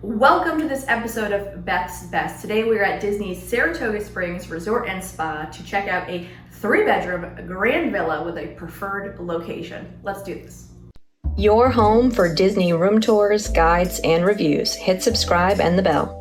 Welcome to this episode of Beth's Best. Today we are at Disney's Saratoga Springs Resort and Spa to check out a 3-bedroom grand villa with a preferred location. Let's do this. Your home for Disney room tours, guides, and reviews. Hit subscribe and the bell.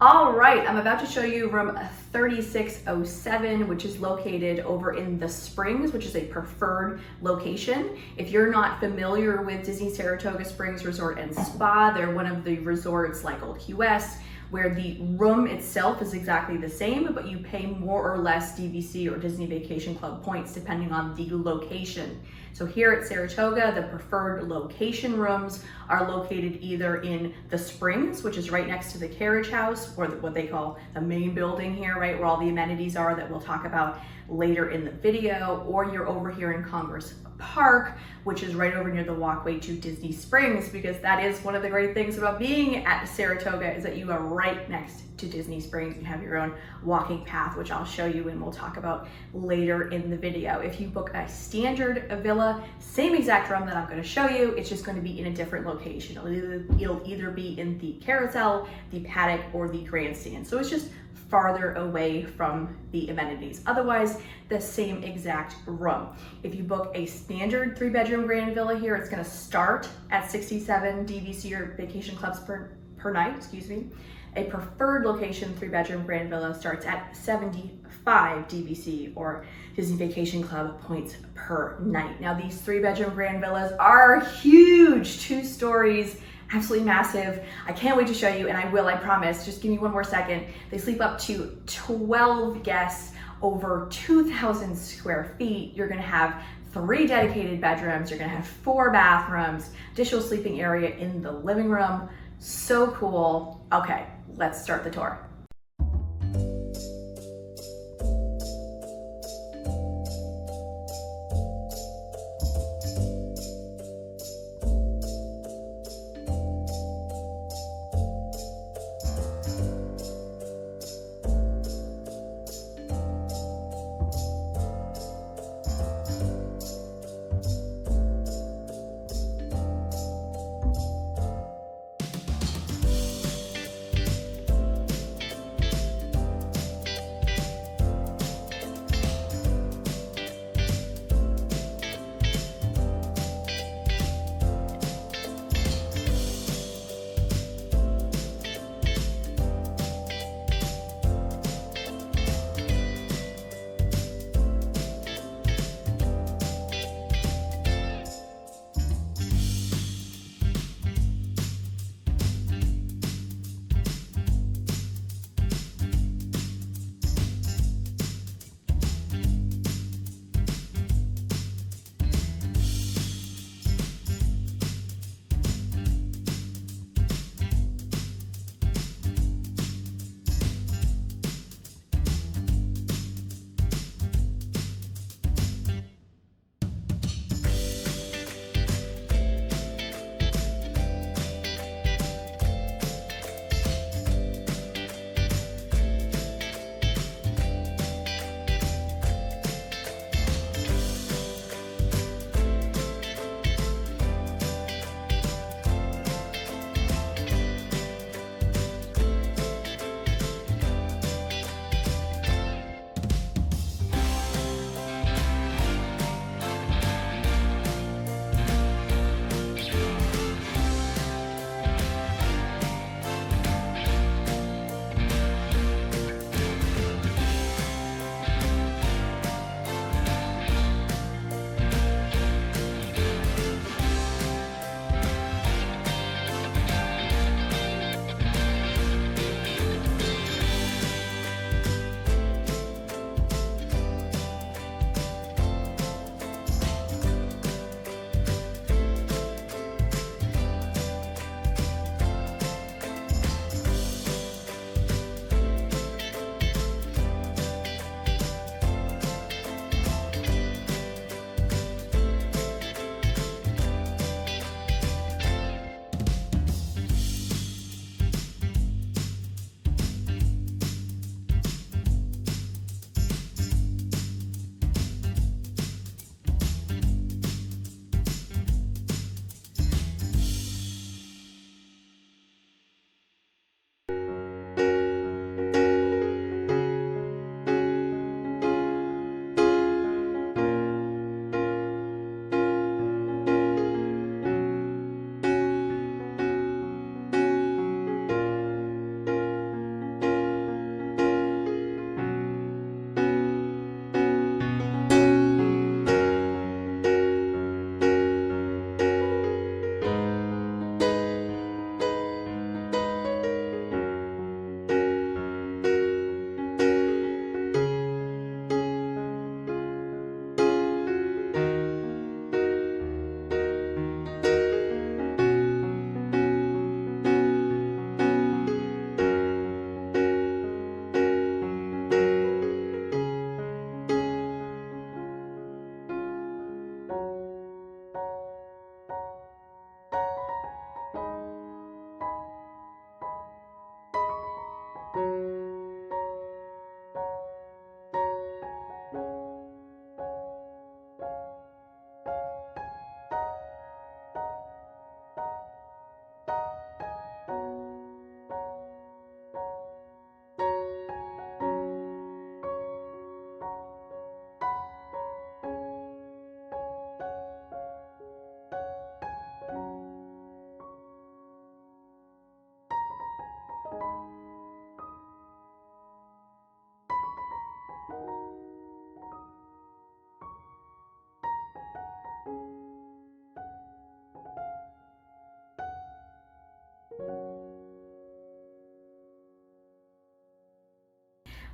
All right, I'm about to show you room 3607, which is located over in the Springs, which is a preferred location. If you're not familiar with Disney Saratoga Springs Resort and Spa, they're one of the resorts like Old Key West, where the room itself is exactly the same, but you pay more or less DVC or Disney Vacation Club points depending on the location. So here at Saratoga, the preferred location rooms are located either in the Springs, which is right next to the Carriage House, or what they call the main building here, right, where all the amenities are that we'll talk about later in the video, or you're over here in Congress Park, which is right over near the walkway to Disney Springs, because that is one of the great things about being at Saratoga is that you are right next to Disney Springs. You have your own walking path, which I'll show you and we'll talk about later in the video. If you book a standard villa, same exact room that I'm going to show you, it's just going to be in a different location. It'll either be in the carousel, the paddock, or the grandstand. So it's just farther away from the amenities. Otherwise, the same exact room. If you book a standard 3-bedroom grand villa here, it's going to start at 67 DVC or vacation clubs per night, excuse me. A preferred location 3-bedroom grand villa starts at 75 DVC or Disney Vacation Club points per night. Now these 3-bedroom grand villas are huge, 2 stories, absolutely massive. I can't wait to show you, and I will, I promise. Just give me one more second. They sleep up to 12 guests, over 2,000 square feet. You're gonna have 3 dedicated bedrooms. You're gonna have 4 bathrooms, additional sleeping area in the living room. So cool. Okay, let's start the tour.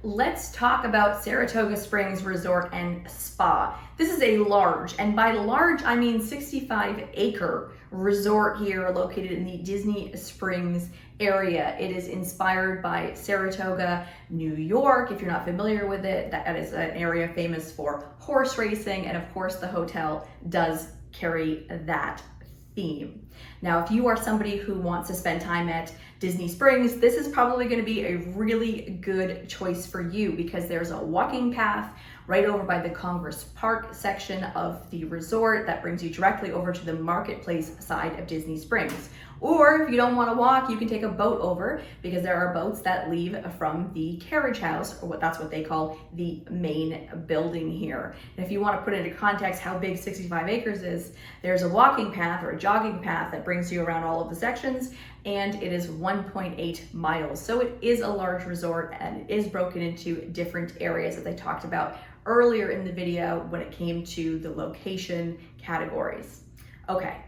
let's talk about Saratoga Springs Resort and Spa. This is a large, and by large, I mean 65-acre resort here located in the Disney Springs area. It is inspired by Saratoga, New York. If you're not familiar with it, that is an area famous for horse racing, and of course the hotel does carry that theme. Now, if you are somebody who wants to spend time at Disney Springs, this is probably going to be a really good choice for you because there's a walking path right over by the Congress Park section of the resort that brings you directly over to the marketplace side of Disney Springs. Or if you don't want to walk, you can take a boat over because there are boats that leave from the Carriage House, or that's what they call the main building here. And if you want to put into context how big 65 acres is, there's a walking path or a jogging path that brings you around all of the sections, and it is 1.8 miles. So it is a large resort and it is broken into different areas that they talked about earlier in the video when it came to the location categories. Okay.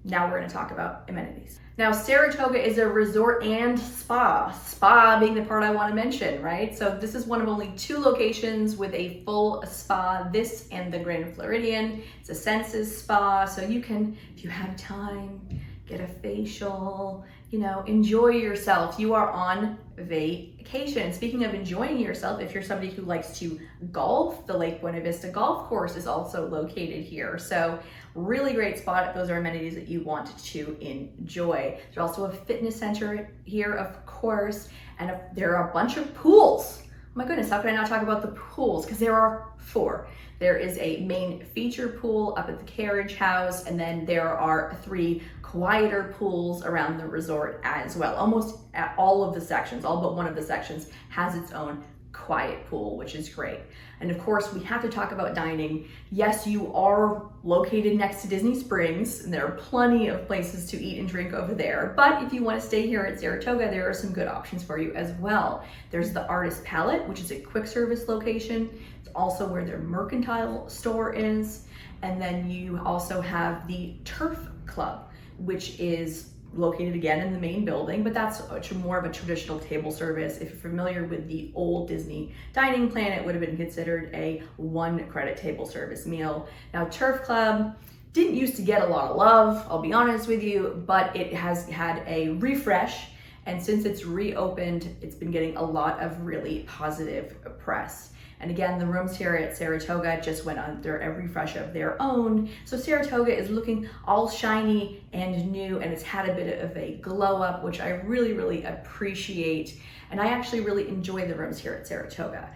Now we're going to talk about amenities. Now, Saratoga is a resort and spa. Spa being the part I want to mention, right? So this is one of only 2 locations with a full spa, this and the Grand Floridian. It's a Senses spa, so you can, if you have time, get a facial, enjoy yourself. You are on vacation. Speaking of enjoying yourself, if you're somebody who likes to golf, the Lake Buena Vista Golf Course is also located here. So really great spot if those are amenities that you want to enjoy. There's also a fitness center here, of course, and there are a bunch of pools. Oh my goodness, how can I not talk about the pools? Because there are 4. There is a main feature pool up at the Carriage House, and then there are 3 quieter pools around the resort as well. Almost at all of the sections, all but one of the sections has its own quiet pool, which is great. And of course, we have to talk about dining. Yes, you are located next to Disney Springs, and there are plenty of places to eat and drink over there. But if you want to stay here at Saratoga, there are some good options for you as well. There's the Artist Palette, which is a quick service location. It's also where their mercantile store is. And then you also have the Turf Club, which is located again in the main building, but that's more of a traditional table service. If you're familiar with the old Disney dining plan, it would have been considered a 1-credit table service meal. Now, Turf Club didn't used to get a lot of love, I'll be honest with you, but it has had a refresh, and since it's reopened, it's been getting a lot of really positive press. And again, the rooms here at Saratoga just went under a refresh of their own. So Saratoga is looking all shiny and new, and it's had a bit of a glow up, which I really, really appreciate. And I actually really enjoy the rooms here at Saratoga.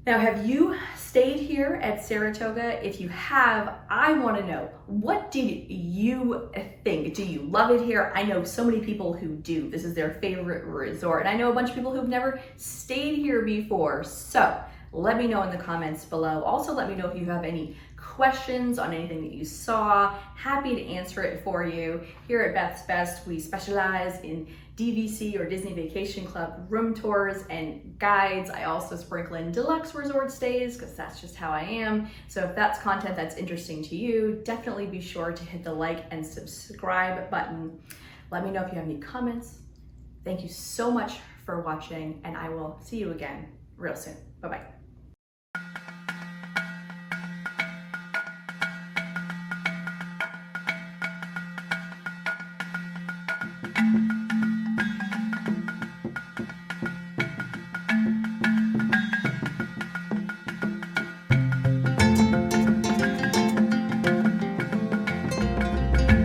Now, have you stayed here at Saratoga? If you have, I want to know, what did you think? Do you love it here? I know so many people who do. This is their favorite resort. And I know a bunch of people who've never stayed here before. So let me know in the comments below. Also, let me know if you have any questions on anything that you saw. Happy to answer it for you. Here at Beth's Best, we specialize in DVC or Disney Vacation Club room tours and guides. I also sprinkle in deluxe resort stays because that's just how I am. So if that's content that's interesting to you, definitely be sure to hit the like and subscribe button. Let me know if you have any comments. Thank you so much for watching, and I will see you again real soon. Bye-bye.